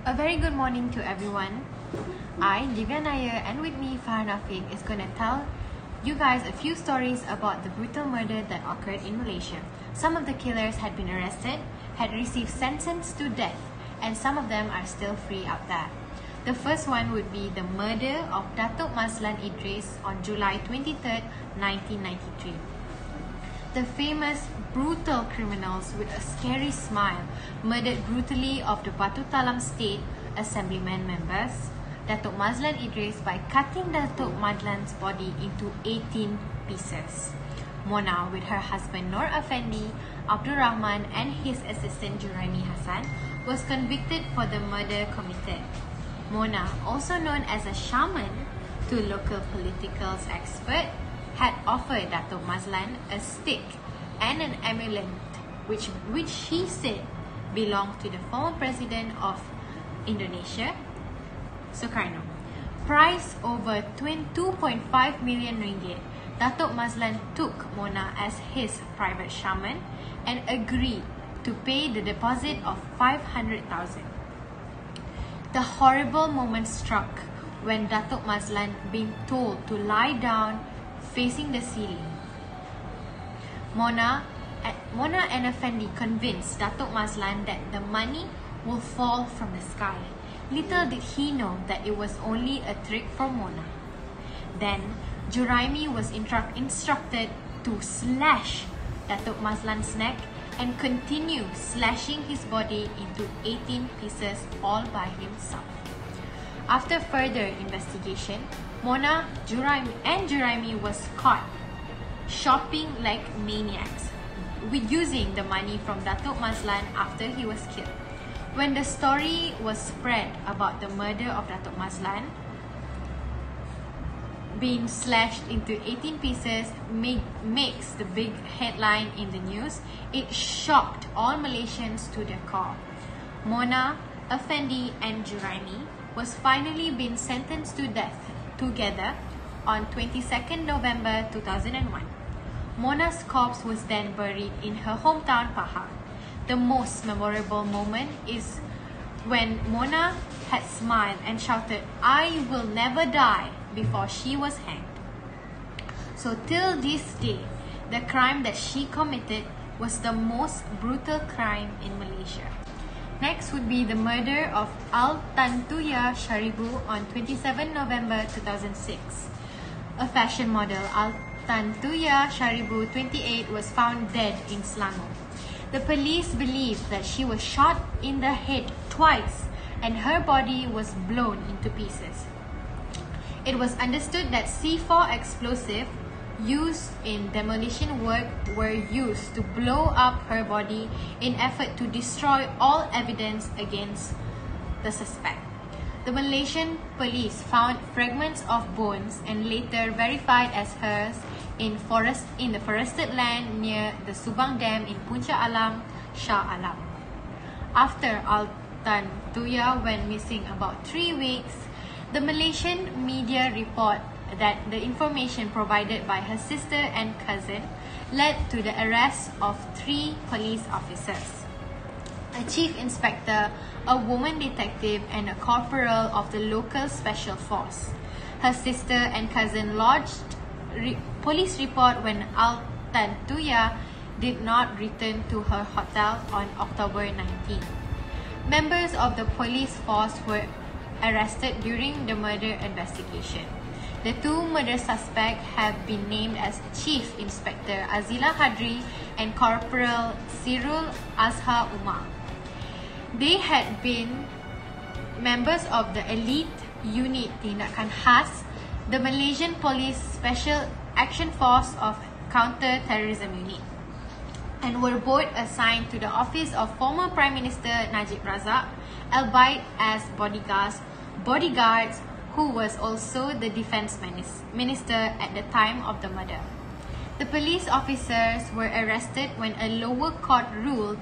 A very good morning to everyone. I, DHIVIYA, and with me, Farhan Afiq, is going to tell you guys a few stories about the brutal murder that occurred in Malaysia. Some of the killers had been arrested, had received sentence to death, and some of them are still free out there. The first one would be the murder of Datuk Mazlan Idris on July 23rd, 1993. The famous brutal criminals with a scary smile murdered brutally of the Batu Talam State Assemblyman members Datuk Mazlan Idris by cutting Datuk Mazlan's body into 18 pieces. Mona, with her husband Nur Effendi, Abdul Rahman and his assistant Juraimi Hassan, was convicted for the murder committed. Mona, also known as a shaman to local political expert, had offered Datuk Mazlan a stick and an amulet which she said belonged to the former president of Indonesia, Sukarno. Priced over 2.5 million ringgit, Datuk Mazlan took Mona as his private shaman and agreed to pay the deposit of 500,000. The horrible moment struck when Datuk Mazlan being told to lie down facing the ceiling. Mona and Effendi convinced Datuk Mazlan that the money will fall from the sky. Little did he know that it was only a trick from Mona. Then, Juraimi was instructed to slash Datuk Mazlan's neck and continue slashing his body into 18 pieces all by himself. After further investigation, Mona, Juraimi was caught shopping like maniacs with using the money from Datuk Mazlan after he was killed. When the story was spread about the murder of Datuk Mazlan being slashed into 18 pieces makes the big headline in the news, it shocked all Malaysians to their core. Mona, Effendi and Juraimi was finally being sentenced to death together on 22nd November 2001. Mona's corpse was then buried in her hometown Pahang. The most memorable moment is when Mona had smiled and shouted, "I will never die," before she was hanged. So till this day, the crime that she committed was the most brutal crime in Malaysia. Next would be the murder of Al-Tantuya Sharibu on 27 November 2006. A fashion model, Al-Tantuya Sharibu, 28, was found dead in Selangor. The police believe that she was shot in the head twice and her body was blown into pieces. It was understood that C4 explosive used in demolition work were used to blow up her body in effort to destroy all evidence against the suspect. The Malaysian police found fragments of bones and later verified as hers in the forested land near the Subang Dam in Puncak Alam, Shah Alam. After Al-Tantuya went missing about 3 weeks, the Malaysian media report that the information provided by her sister and cousin led to the arrest of 3 police officers: a chief inspector, a woman detective, and a corporal of the local special force. Her sister and cousin lodged police report when Al-Tantuya did not return to her hotel on October 19. Members of the police force were arrested during the murder investigation. The 2 murder suspects have been named as Chief Inspector Azila Hadri and Corporal Sirul Azhar Umar. They had been members of the elite unit Tindakan Khas, the Malaysian Police Special Action Force of Counter-Terrorism Unit, and were both assigned to the office of former Prime Minister Najib Razak, albeit as bodyguards who was also the defense minister at the time of the murder. The police officers were arrested when a lower court ruled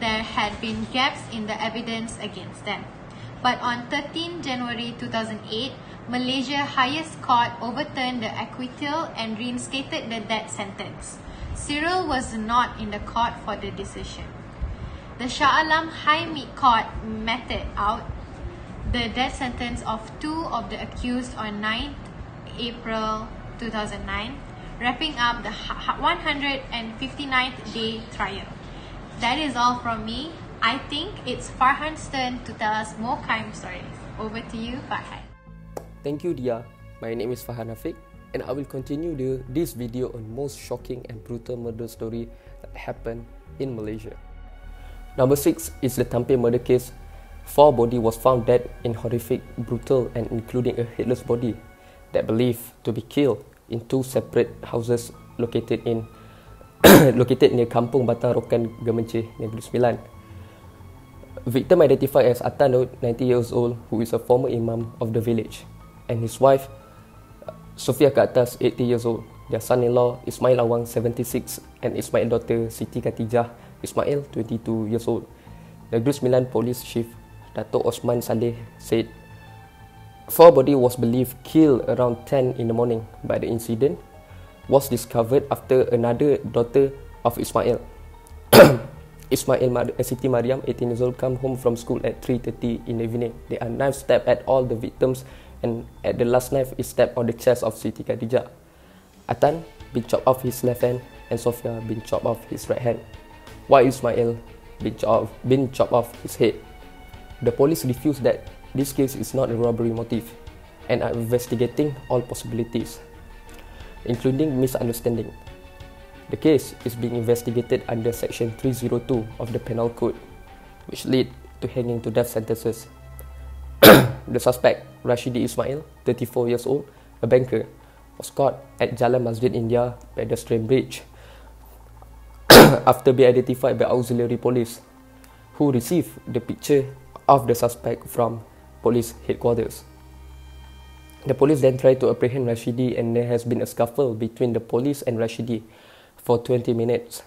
there had been gaps in the evidence against them. But on 13 January 2008, Malaysia's highest court overturned the acquittal and reinstated the death sentence. Cyril was not in the court for the decision. The Shah Alam High Court meted out the death sentence of 2 of the accused on 9th April 2009, wrapping up the 159th day trial. That is all from me. I think it's Farhan's turn to tell us more crime stories. Over to you, Farhan. Thank you, Dia. My name is Farhan Afiq, and I will continue this video on most shocking and brutal murder story that happened in Malaysia. Number 6 is the Tampere murder case. 4 bodies was found dead in horrific, brutal, and including a headless body that believed to be killed in 2 separate houses located near Kampung Batang Rokan Gemenceh, Negeri Sembilan. Victim identified as Atano, 90 years old, who is a former imam of the village, and his wife, Sofia Katas, 80 years old. Their son-in-law, Ismail Awang, 76, and Ismail daughter, Siti Khatijah Ismail, 22 years old. Negeri Sembilan Police Chief, Dato' Osman Saleh, said 4 bodies was believed killed around 10 in the morning, but the incident was discovered after another daughter of Ismail, Siti Mariam, 18 years old, come home from school at 3:30 in the evening. They are knife stabbed at all the victims, and at the last knife is stabbed on the chest of Siti Khadijah. Atan been chopped off his left hand, and Sofia been chopped off his right hand, while Ismail been chopped off his head. The police refused that this case is not a robbery motive and are investigating all possibilities, including misunderstanding. The case is being investigated under Section 302 of the Penal Code, which lead to hanging to death sentences. The suspect, Rashidi Ismail, 34 years old, a banker, was caught at Jalan Masjid India pedestrian bridge after being identified by auxiliary police, who received the picture of the suspect from police headquarters. The police then tried to apprehend Rashidi, and there has been a scuffle between the police and Rashidi for 20 minutes.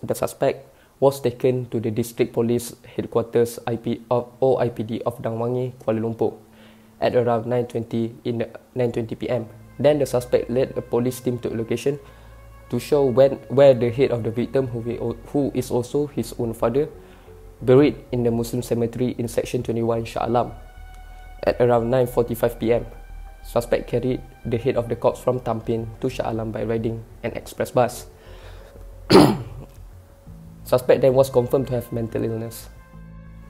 The suspect was taken to the District Police Headquarters OIPD of Dangwangi, Kuala Lumpur at around 9:20 p.m. Then the suspect led a police team to a location to show where the head of the victim, who is also his own father, buried in the Muslim cemetery in Section 21 Shah Alam. At around 9:45 p.m, suspect carried the head of the corpse from Tampin to Shah Alam by riding an express bus. Suspect then was confirmed to have mental illness.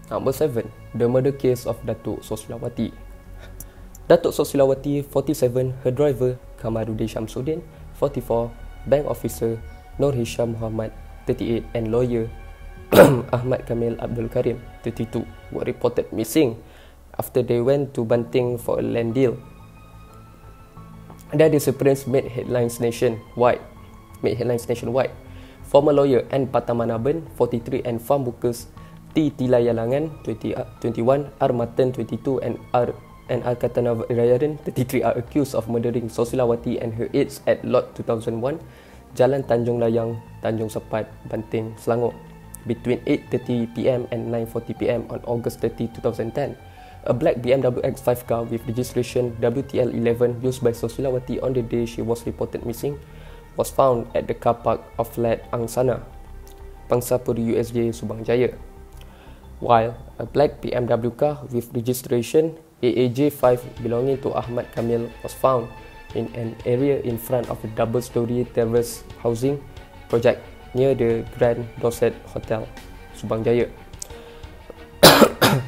Number 7, the murder case of Datuk Sosilawati. Datuk Sosilawati, 47, her driver, Kamaruddin Shamsuddin, 44, bank officer, Nur Hisham Muhammad, 38, and lawyer, Ahmad Kamil Abdul Karim, 32, were reported missing after they went to Banting for a land deal. Their disappearance made headlines nationwide. Former lawyer N. Patamanaban, 43, and farm workers T. Tilayalangan, 21, R. Matan, 22, and R. Katanayaran, 33, are accused of murdering Sosilawati and her aides at Lot 2001, Jalan Tanjung Layang, Tanjung Sepat, Banting, Selangor, between 8:30 p.m. and 9:40 p.m. on August 30, 2010. A black BMW X5 car with registration WTL11 used by Sosilawati on the day she was reported missing was found at the car park of flat Angsana, Pangsapuri USJ, Subang Jaya, while a black BMW car with registration AAJ5 belonging to Ahmad Kamil was found in an area in front of a double-storey terrace housing project near the Grand Dorset Hotel, Subang Jaya.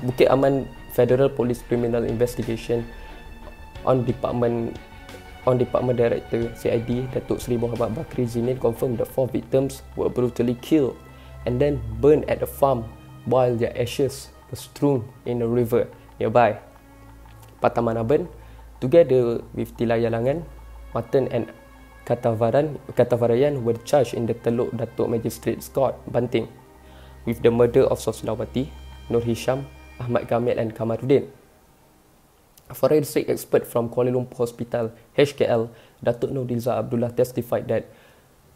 Bukit Aman Federal Police Criminal Investigation on Department Director CID Datuk Seri Muhammad Bakri Zinin confirmed the 4 victims were brutally killed and then burned at a farm while their ashes were strewn in a river nearby. Patamanaban, together with Tilayalangan, Matan and Katavarayan, were charged in the Teluk Datuk Magistrates Court, Banting, with the murder of Sosilawati, Nur Hisham, Ahmad Kamil and Kamaruddin. A forensic expert from Kuala Lumpur Hospital, HKL, Datuk Nurdiza Abdullah, testified that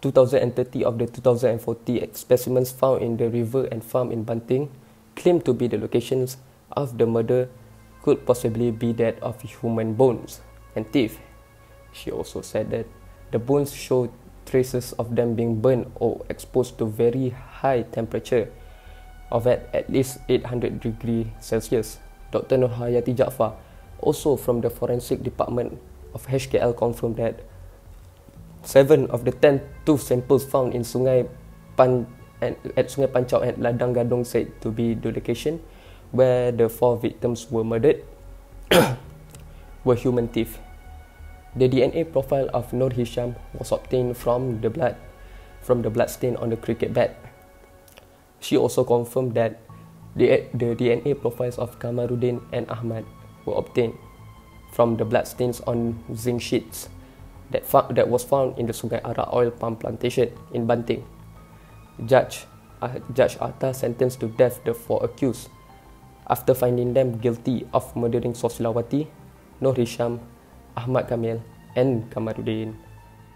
2030 of the 2040 specimens found in the river and farm in Banting claimed to be the locations of the murder could possibly be that of human bones and teeth. She also said that the bones showed traces of them being burned or exposed to very high temperature of at least 800 degrees Celsius. Dr. Nurhayati Jaafar, also from the forensic department of HKL, confirmed that 7 of the 10 tooth samples found in at Sungai Pancau and Ladang Gadong said to be the location where the 4 victims were murdered were human teeth. The DNA profile of Nur Hisham was obtained from the blood stain on the cricket bat. She also confirmed that the DNA profiles of Kamaruddin and Ahmad were obtained from the blood stains on zinc sheets that was found in the Sungai Ara oil palm plantation in Banting. Judge Atta sentenced to death the 4 accused after finding them guilty of murdering Sosilawati, Nur Hisham, Ahmad Kamil, and Kamaruddin.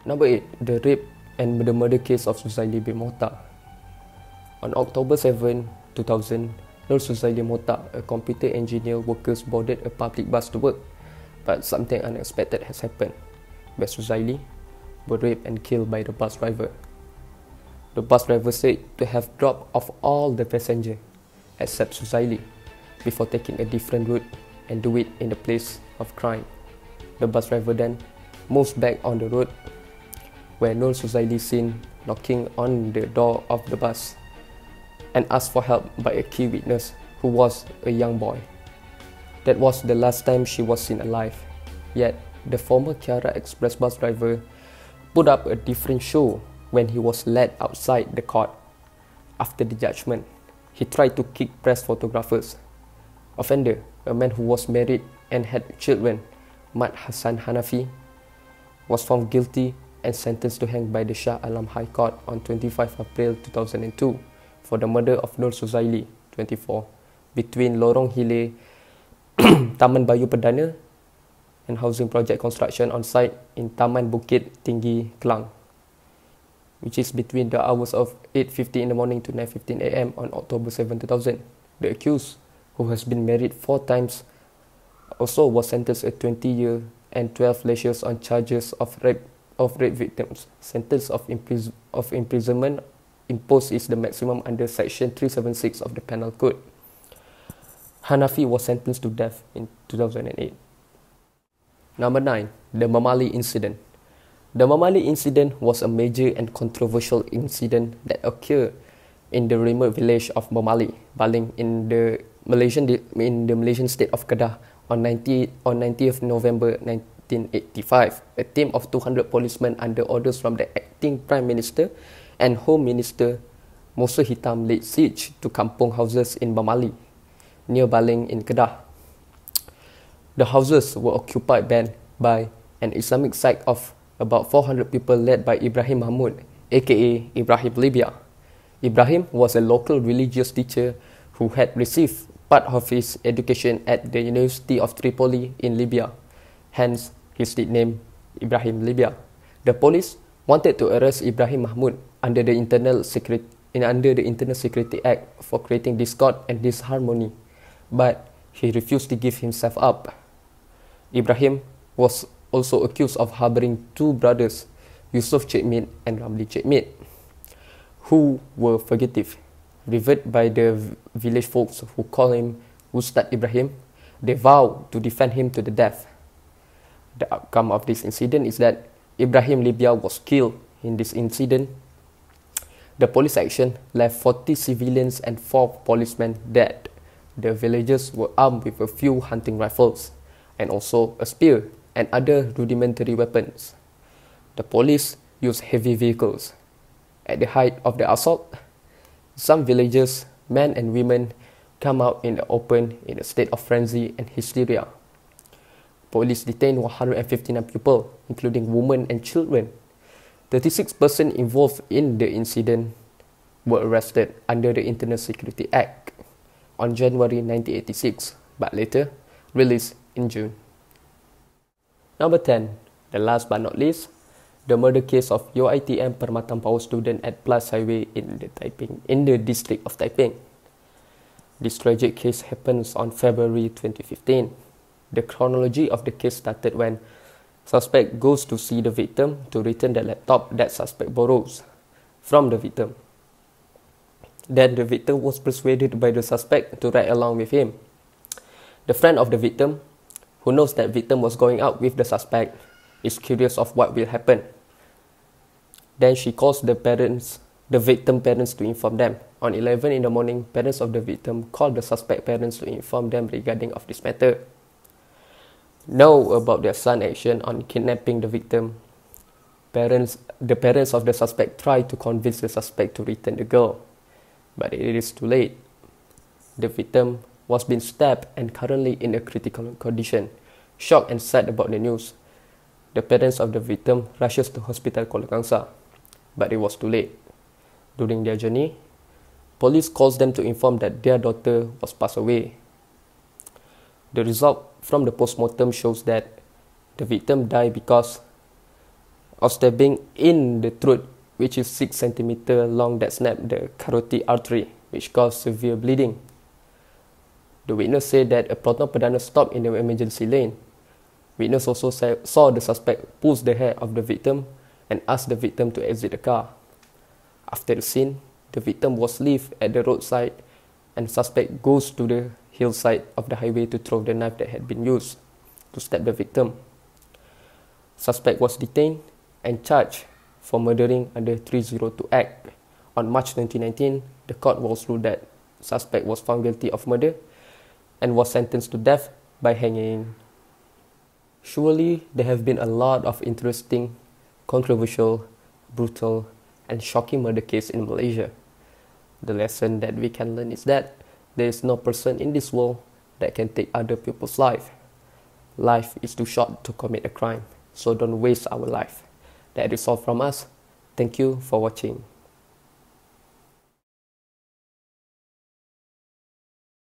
Number 8. The rape and the murder case of Suzaili bin Mokhtar. On October 7, 2000, Nur Suzaili Mokhtar, a computer engineer workers, boarded a public bus to work, but something unexpected has happened, where Suzaili were raped and killed by the bus driver. The bus driver said to have dropped off all the passengers except Suzaili before taking a different route and do it in the place of crime. The bus driver then moves back on the road where Nur Suzaili seen knocking on the door of the bus and asked for help by a key witness who was a young boy. That was the last time she was seen alive. Yet, the former Kiara Express bus driver put up a different show when he was led outside the court. After the judgment, he tried to kick press photographers. Offender, a man who was married and had children, Mat Hassan Hanafi, was found guilty and sentenced to hang by the Shah Alam High Court on 25 April 2002 for the murder of Nur Suzaili, 24, between Lorong Hile, Taman Bayu Perdana, and housing project construction on site in Taman Bukit Tinggi, Klang, which is between the hours of 8:50 in the morning to 9:15 a.m. on October 7, 2000. The accused, who has been married 4 times, also was sentenced a 20-year and 12 lashes on charges of rape victims. Sentence of imprisonment imposed is the maximum under Section 376 of the Penal Code. Hanafi was sentenced to death in 2008. Number 9. The Mamali Incident. The Mamali Incident was a major and controversial incident that occurred in the remote village of Mamali, Baling, in the Malaysian state of Kedah on 90th November 1985. A team of 200 policemen under orders from the acting Prime Minister and Home Minister Musa Hitam laid siege to kampung houses in Mamali, near Baling in Kedah. The houses were occupied by an Islamic sect of about 400 people led by Ibrahim Mahmud, aka Ibrahim Libya. Ibrahim was a local religious teacher who had received part of his education at the University of Tripoli in Libya, hence his nickname Ibrahim Libya. The police wanted to arrest Ibrahim Mahmud under the Internal Security Act for creating discord and disharmony, but he refused to give himself up. Ibrahim was also accused of harboring 2 brothers, Yusuf Chekmit and Ramli Chekmit, who were fugitive. Revered by the village folks who call him Ustad Ibrahim, they vow to defend him to the death. The outcome of this incident is that Ibrahim Libya was killed in this incident. The police action left 40 civilians and 4 policemen dead. The villagers were armed with a few hunting rifles and also a spear and other rudimentary weapons. The police used heavy vehicles. At the height of the assault, some villagers, men and women, come out in the open in a state of frenzy and hysteria. Police detained 159 people, including women and children. 36 persons involved in the incident were arrested under the Internal Security Act on January 1986, but later released in June. Number 10, the last but not least, the murder case of UiTM Permatang Power student at Plus Highway in the district of Taiping. This tragic case happens on February 2015. The chronology of the case started when suspect goes to see the victim to return the laptop that suspect borrows from the victim. Then the victim was persuaded by the suspect to ride along with him. The friend of the victim, who knows that victim was going out with the suspect, is curious of what will happen. Then she calls the victim parents to inform them. On 11 in the morning, parents of the victim called the suspect parents to inform them regarding of this matter. Know about their son's action on kidnapping the victim. The parents of the suspect tried to convince the suspect to return the girl, but it is too late. The victim was being stabbed and currently in a critical condition. Shocked and sad about the news, the parents of the victim rushes to hospital Kuala Kangsar, but it was too late. During their journey, police calls them to inform that their daughter was passed away. The result from the postmortem shows that the victim died because of stabbing in the throat, which is 6 cm long, that snapped the carotid artery, which caused severe bleeding. The witness said that a Proton Perdana stopped in the emergency lane. Witness also saw the suspect pull the hair of the victim and asked the victim to exit the car. After the scene, the victim was left at the roadside and suspect goes to the hillside of the highway to throw the knife that had been used to stab the victim. Suspect was detained and charged for murdering under 302 Act. On March 2019, the court was ruled that suspect was found guilty of murder and was sentenced to death by hanging. Surely there have been a lot of interesting, controversial, brutal, and shocking murder cases in Malaysia. The lesson that we can learn is that there is no person in this world that can take other people's life. Life is too short to commit a crime, so don't waste our life. That is all from us. Thank you for watching.